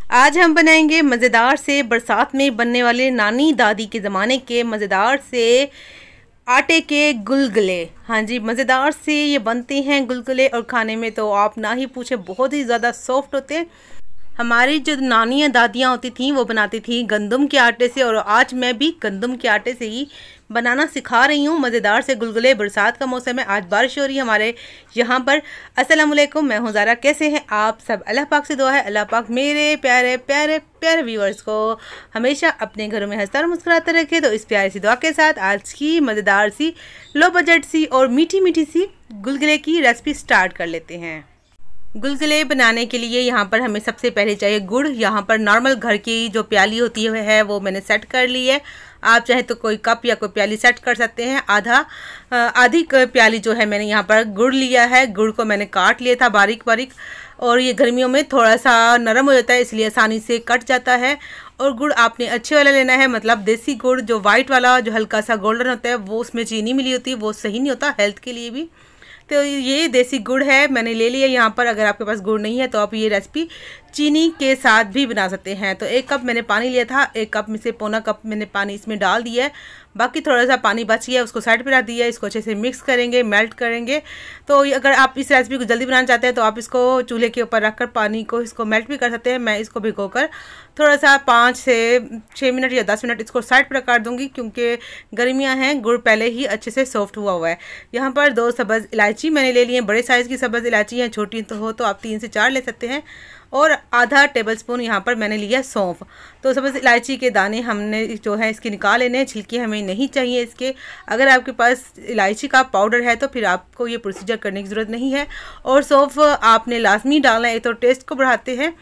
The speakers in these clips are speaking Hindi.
आज हम बनाएंगे मज़ेदार से बरसात में बनने वाले नानी दादी के ज़माने के मज़ेदार से आटे के गुलगुले। हाँ जी, मज़ेदार से ये बनते हैं गुलगुले और खाने में तो आप ना ही पूछें, बहुत ही ज़्यादा सॉफ्ट होते हैं। हमारी जो नानियाँ दादियाँ होती थीं वो बनाती थी गंदम के आटे से, और आज मैं भी गंदम के आटे से ही बनाना सिखा रही हूँ मज़ेदार से गुलगुले। बरसात का मौसम है, आज बारिश हो रही है हमारे यहाँ पर। अस्सलाम वालेकुम, मैं हूँ ज़ारा। कैसे हैं आप सब? अल्लाह पाक से दुआ है अल्लाह पाक मेरे प्यारे प्यारे प्यारे व्यूअर्स को हमेशा अपने घरों में हंसता और मुस्कुराते रखे। तो इस प्यारी सी दुआ के साथ आज की मज़ेदार सी लो बजट सी और मीठी मीठी सी गुलगुले की रेसिपी स्टार्ट कर लेते हैं। गुलगुले बनाने के लिए यहाँ पर हमें सबसे पहले चाहिए गुड़। यहाँ पर नॉर्मल घर की जो प्याली होती है वो मैंने सेट कर ली है। आप चाहे तो कोई कप या कोई प्याली सेट कर सकते हैं। आधी प्याली जो है मैंने यहाँ पर गुड़ लिया है। गुड़ को मैंने काट लिया था बारीक बारीक, और ये गर्मियों में थोड़ा सा नरम हो जाता है इसलिए आसानी से कट जाता है। और गुड़ आपने अच्छे वाला लेना है, मतलब देसी गुड़। जो वाइट वाला जो हल्का सा गोल्डन होता है वो उसमें चीनी मिली होती है, वो सही नहीं होता हेल्थ के लिए भी। तो ये देसी गुड़ है मैंने ले लिया यहाँ पर। अगर आपके पास गुड़ नहीं है तो आप ये रेसिपी चीनी के साथ भी बना सकते हैं। तो 1 कप मैंने पानी लिया था, 1 कप में से पौना कप मैंने पानी इसमें डाल दिया है। बाकी थोड़ा सा पानी बच गया, उसको साइड पर रख दिया। इसको अच्छे से मिक्स करेंगे, मेल्ट करेंगे। तो अगर आप इस रेसिपी को जल्दी बनाना चाहते हैं तो आप इसको चूल्हे के ऊपर रखकर पानी को इसको मेल्ट भी कर सकते हैं। मैं इसको भिगोकर थोड़ा सा 5 से 6 मिनट या 10 मिनट इसको साइड पर कर दूँगी, क्योंकि गर्मियाँ हैं, गुड़ पहले ही अच्छे से सॉफ्ट हुआ है। यहाँ पर 2 सब्ज़ इलायची मैंने ले ली है, बड़े साइज़ की सब्ज़ इलायची है। छोटी तो हो तो आप 3 से 4 ले सकते हैं। और आधा टेबलस्पून यहाँ पर मैंने लिया सौंफ। तो सब्ज़ इलायची के दाने हमने जो है इसके निकाल लेने हैं, छिलके हमें नहीं चाहिए इसके। अगर आपके पास इलायची का पाउडर है तो फिर आपको ये प्रोसीजर करने की ज़रूरत नहीं है। और सौंफ आपने लाजमी डालना है, एक तो टेस्ट को बढ़ाते हैं,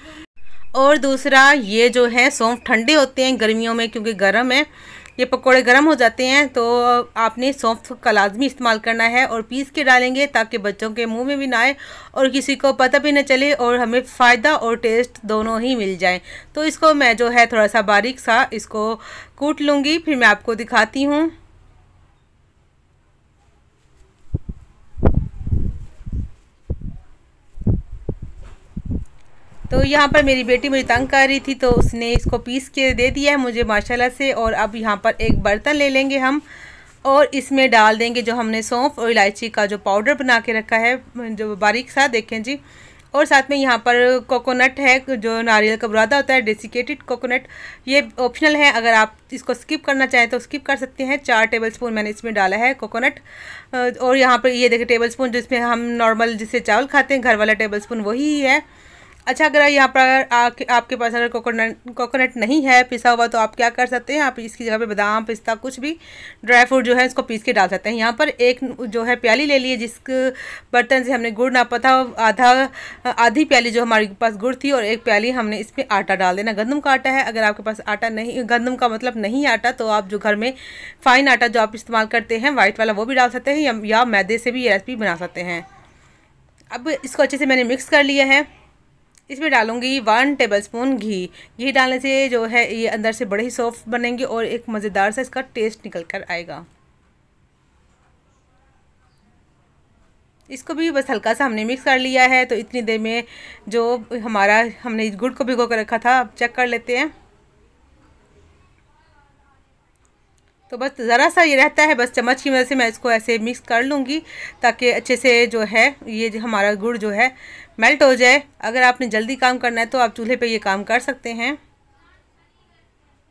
और दूसरा ये जो है सौंफ ठंडे होते हैं गर्मियों में, क्योंकि गर्म है, ये पकोड़े गर्म हो जाते हैं। तो आपने सौंफ का लाजमी इस्तेमाल करना है और पीस के डालेंगे ताकि बच्चों के मुंह में भी ना आए और किसी को पता भी न चले, और हमें फ़ायदा और टेस्ट दोनों ही मिल जाए। तो इसको मैं जो है थोड़ा सा बारीक सा इसको कूट लूँगी, फिर मैं आपको दिखाती हूँ। तो यहाँ पर मेरी बेटी मुझे तंग कर रही थी तो उसने इसको पीस के दे दिया है मुझे माशाल्लाह से। और अब यहाँ पर एक बर्तन ले लेंगे हम, और इसमें डाल देंगे जो हमने सौंफ और इलायची का जो पाउडर बना के रखा है, जो बारीक सा, देखें जी। और साथ में यहाँ पर कोकोनट है, जो नारियल का बुरादा होता है, डेसिकेटेड कोकोनट। ये ऑप्शनल है, अगर आप इसको स्किप करना चाहें तो स्किप कर सकते हैं। 4 टेबलस्पून मैंने इसमें डाला है कोकोनट। और यहाँ पर ये देखिए टेबलस्पून जिसमें हम नॉर्मल जिससे चावल खाते हैं, घर वाला टेबलस्पून वही है। अच्छा, अगर यहाँ पर आपके पास अगर कोकोनट नहीं है पिसा हुआ तो आप क्या कर सकते हैं, आप इसकी जगह पे बादाम पिस्ता कुछ भी ड्राई फ्रूट जो है इसको पीस के डाल सकते हैं। यहाँ पर एक जो है प्याली ले ली है, जिस बर्तन से हमने गुड़ नापा था, आधी प्याली जो हमारे पास गुड़ थी, और 1 प्याली हमने इसमें आटा डाल देना। गंदम का आटा है, अगर आपके पास आटा नहीं, गंदम का मतलब नहीं आटा, तो आप जो घर में फ़ाइन आटा जो आप इस्तेमाल करते हैं वाइट वाला वो भी डाल सकते हैं, या मैदे से भी ये रेसिपी बना सकते हैं। अब इसको अच्छे से मैंने मिक्स कर लिया है। इसमें डालूंगी 1 टेबलस्पून घी। घी डालने से जो है ये अंदर से बड़े ही सॉफ्ट बनेंगे और एक मज़ेदार सा इसका टेस्ट निकल कर आएगा। इसको भी बस हल्का सा हमने मिक्स कर लिया है। तो इतनी देर में जो हमारा हमने गुड़ को भिगो कर रखा था, अब चेक कर लेते हैं। तो बस ज़रा सा ये रहता है, बस चम्मच की मदद से मैं इसको ऐसे मिक्स कर लूँगी ताकि अच्छे से जो है ये जो हमारा गुड़ जो है मेल्ट हो जाए। अगर आपने जल्दी काम करना है तो आप चूल्हे पे ये काम कर सकते हैं।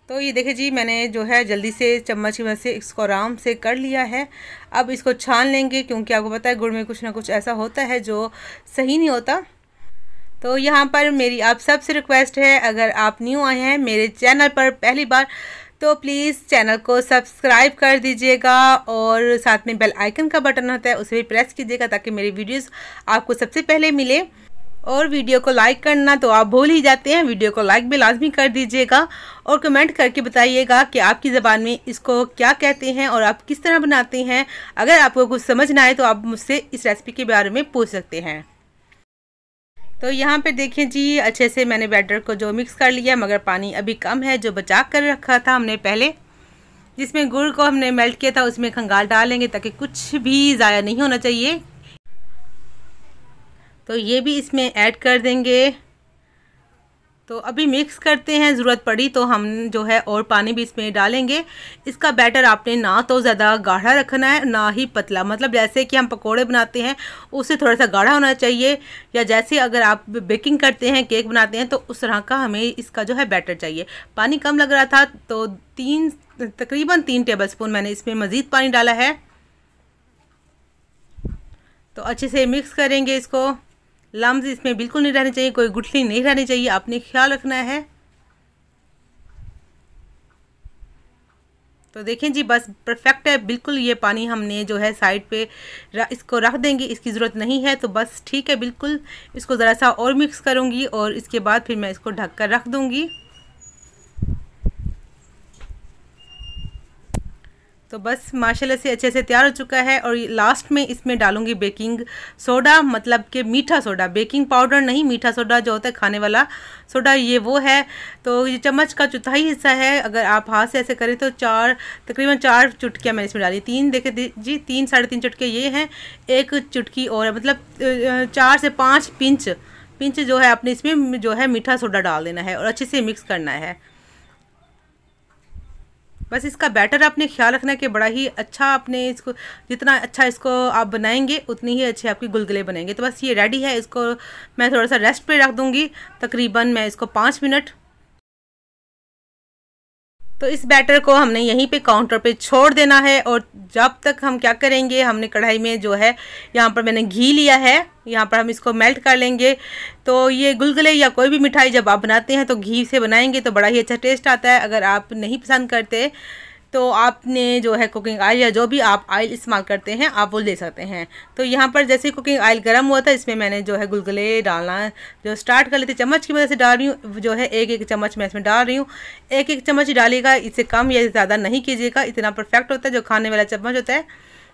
तो ये देखिए जी, मैंने जो है जल्दी से चम्मच की मदद से इसको आराम से कर लिया है। अब इसको छान लेंगे, क्योंकि आपको पता है गुड़ में कुछ ना कुछ ऐसा होता है जो सही नहीं होता। तो यहाँ पर मेरी आप सबसे रिक्वेस्ट है, अगर आप न्यू आए हैं मेरे चैनल पर पहली बार तो प्लीज़ चैनल को सब्सक्राइब कर दीजिएगा, और साथ में बेल आइकन का बटन होता है उसे भी प्रेस कीजिएगा ताकि मेरी वीडियोस आपको सबसे पहले मिले। और वीडियो को लाइक करना तो आप भूल ही जाते हैं, वीडियो को लाइक भी लाजमी कर दीजिएगा, और कमेंट करके बताइएगा कि आपकी ज़बान में इसको क्या कहते हैं और आप किस तरह बनाते हैं। अगर आपको कुछ समझ ना आए तो आप मुझसे इस रेसिपी के बारे में पूछ सकते हैं। तो यहाँ पे देखिए जी, अच्छे से मैंने बैटर को जो मिक्स कर लिया, मगर पानी अभी कम है जो बचा कर रखा था हमने पहले, जिसमें गुड़ को हमने मेल्ट किया था उसमें खंगाल डालेंगे ताकि कुछ भी ज़ाया नहीं होना चाहिए। तो ये भी इसमें ऐड कर देंगे। तो अभी मिक्स करते हैं, ज़रूरत पड़ी तो हम जो है और पानी भी इसमें डालेंगे। इसका बैटर आपने ना तो ज़्यादा गाढ़ा रखना है ना ही पतला, मतलब जैसे कि हम पकोड़े बनाते हैं उससे थोड़ा सा गाढ़ा होना चाहिए, या जैसे अगर आप बेकिंग करते हैं, केक बनाते हैं, तो उस तरह का हमें इसका जो है बैटर चाहिए। पानी कम लग रहा था तो तकरीबन 3 टेबलस्पून मैंने इसमें मज़ीद पानी डाला है। तो अच्छे से मिक्स करेंगे इसको। लम्स इसमें बिल्कुल नहीं रहने चाहिए, कोई गुठली नहीं रहनी चाहिए, आपने ख्याल रखना है। तो देखें जी, बस परफेक्ट है बिल्कुल। ये पानी हमने जो है साइड पे इसको रख देंगे, इसकी ज़रूरत नहीं है, तो बस ठीक है बिल्कुल। इसको ज़रा सा और मिक्स करूँगी और इसके बाद फिर मैं इसको ढक कर रख दूँगी। तो बस माशाल्लाह से अच्छे से तैयार हो चुका है। और लास्ट में इसमें डालूंगी बेकिंग सोडा, मतलब कि मीठा सोडा, बेकिंग पाउडर नहीं, मीठा सोडा जो होता है खाने वाला सोडा, ये वो है। तो ये चम्मच का चौथाई हिस्सा है, अगर आप हाथ से ऐसे करें तो तकरीबन 4 चुटकियाँ मैंने इसमें डाली। 3 देखे जी, 3 साढ़े 3 चुटके ये हैं, 1 चुटकी और मतलब 4 से 5 पिंच जो है अपने इसमें जो है मीठा सोडा डाल देना है और अच्छे से मिक्स करना है। बस इसका बैटर आपने ख्याल रखना है कि बड़ा ही अच्छा, आपने इसको जितना अच्छा इसको आप बनाएंगे उतनी ही अच्छे आपके गुलगुले बनेंगे। तो बस ये रेडी है, इसको मैं थोड़ा सा रेस्ट पे रख दूंगी, तकरीबन मैं इसको 5 मिनट। तो इस बैटर को हमने यहीं पे काउंटर पे छोड़ देना है। और जब तक हम क्या करेंगे, हमने कढ़ाई में जो है यहाँ पर मैंने घी लिया है, यहाँ पर हम इसको मेल्ट कर लेंगे। तो ये गुलगुले या कोई भी मिठाई जब आप बनाते हैं तो घी से बनाएंगे तो बड़ा ही अच्छा टेस्ट आता है। अगर आप नहीं पसंद करते तो आपने जो है कुकिंग ऑयल या जो भी आप ऑयल इस्तेमाल करते हैं आप वो ले सकते हैं। तो यहाँ पर जैसे कुकिंग ऑयल गर्म हुआ था, इसमें मैंने जो है गुलगुले डालना जो स्टार्ट कर लेते, चम्मच की मदद से डाल रही हूँ, जो है 1-1 चम्मच मैं इसमें डाल रही हूँ। 1-1 चम्मच डालिएगा, इससे कम या ज़्यादा नहीं कीजिएगा, इतना परफेक्ट होता है। जो खाने वाला चम्मच होता है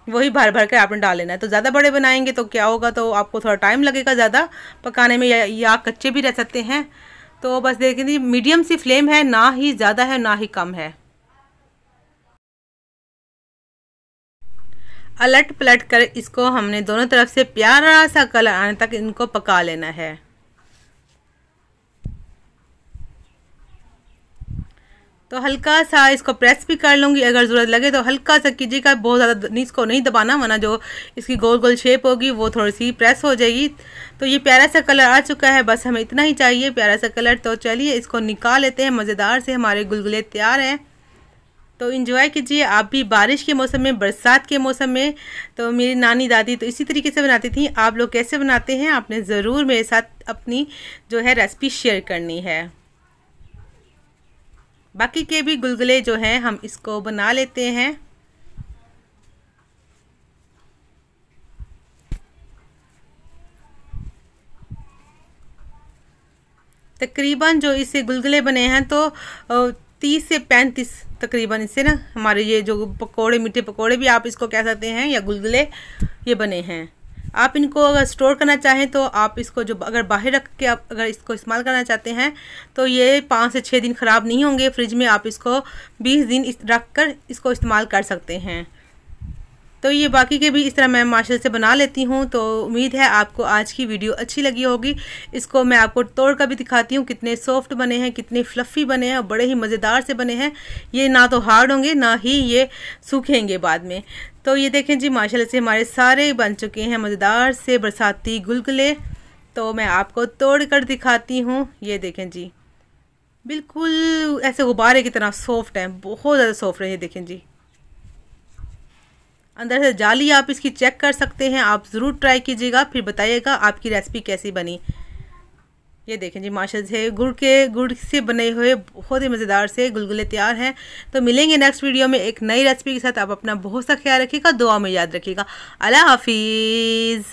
वही भर भर कर आपने डाल लेना है। तो ज़्यादा बड़े बनाएंगे तो क्या होगा, तो आपको थोड़ा टाइम लगेगा ज़्यादा पकाने में, या कच्चे भी रह सकते हैं। तो बस देखिए मीडियम सी फ्लेम है, ना ही ज़्यादा है ना ही कम है। अलट पलट कर इसको हमने दोनों तरफ से प्यारा सा कलर आने तक इनको पका लेना है। तो हल्का सा इसको प्रेस भी कर लूँगी, अगर ज़रूरत लगे तो हल्का सा कीजिएगा, बहुत ज़्यादा इसको नहीं दबाना, वरना जो इसकी गोल गोल शेप होगी वो थोड़ी सी प्रेस हो जाएगी। तो ये प्यारा सा कलर आ चुका है, बस हमें इतना ही चाहिए, प्यारा सा कलर। तो चलिए इसको निकाल लेते हैं, मज़ेदार से हमारे गुलगुले तैयार हैं। तो इन्जॉय कीजिए आप भी बारिश के मौसम में, बरसात के मौसम में। तो मेरी नानी दादी तो इसी तरीके से बनाती थी, आप लोग कैसे बनाते हैं आपने ज़रूर मेरे साथ अपनी जो है रेसिपी शेयर करनी है। बाकी के भी गुलगुले जो हैं हम इसको बना लेते हैं। तकरीबन जो इससे गुलगुले बने हैं तो 30 से 35 तकरीबन इससे ना हमारे ये जो पकोड़े, मीठे पकोड़े भी आप इसको कह सकते हैं, या गुलगुले, ये बने हैं। आप इनको अगर स्टोर करना चाहें तो आप इसको जो अगर बाहर रख के आप अगर इसको इस्तेमाल करना चाहते हैं तो ये 5 से 6 दिन ख़राब नहीं होंगे। फ्रिज में आप इसको 20 दिन रख कर इसको इस्तेमाल कर सकते हैं। तो ये बाकी के भी इस तरह मैं माशाल्लाह से बना लेती हूँ। तो उम्मीद है आपको आज की वीडियो अच्छी लगी होगी। इसको मैं आपको तोड़ कर भी दिखाती हूँ, कितने सॉफ्ट बने हैं, कितने फ्लफ़ी बने हैं, बड़े ही मज़ेदार से बने हैं। ये ना तो हार्ड होंगे ना ही ये सूखेंगे बाद में। तो ये देखें जी, माशाल्लाह से हमारे सारे बन चुके हैं मज़ेदार से बरसाती गुलगुले। तो मैं आपको तोड़ कर दिखाती हूँ, ये देखें जी, बिल्कुल ऐसे गुब्बारे की तरह सॉफ्ट हैं, बहुत ज़्यादा सॉफ्ट है। ये देखें जी, अंदर से जाली आप इसकी चेक कर सकते हैं। आप ज़रूर ट्राई कीजिएगा, फिर बताइएगा आपकी रेसिपी कैसी बनी। ये देखें जी, माशाल्लाह से गुड़ से बने हुए बहुत ही मज़ेदार से गुलगुले तैयार हैं। तो मिलेंगे नेक्स्ट वीडियो में एक नई रेसिपी के साथ। आप अपना बहुत सा ख्याल रखिएगा, दुआ में याद रखिएगा। अल्लाह हाफिज़।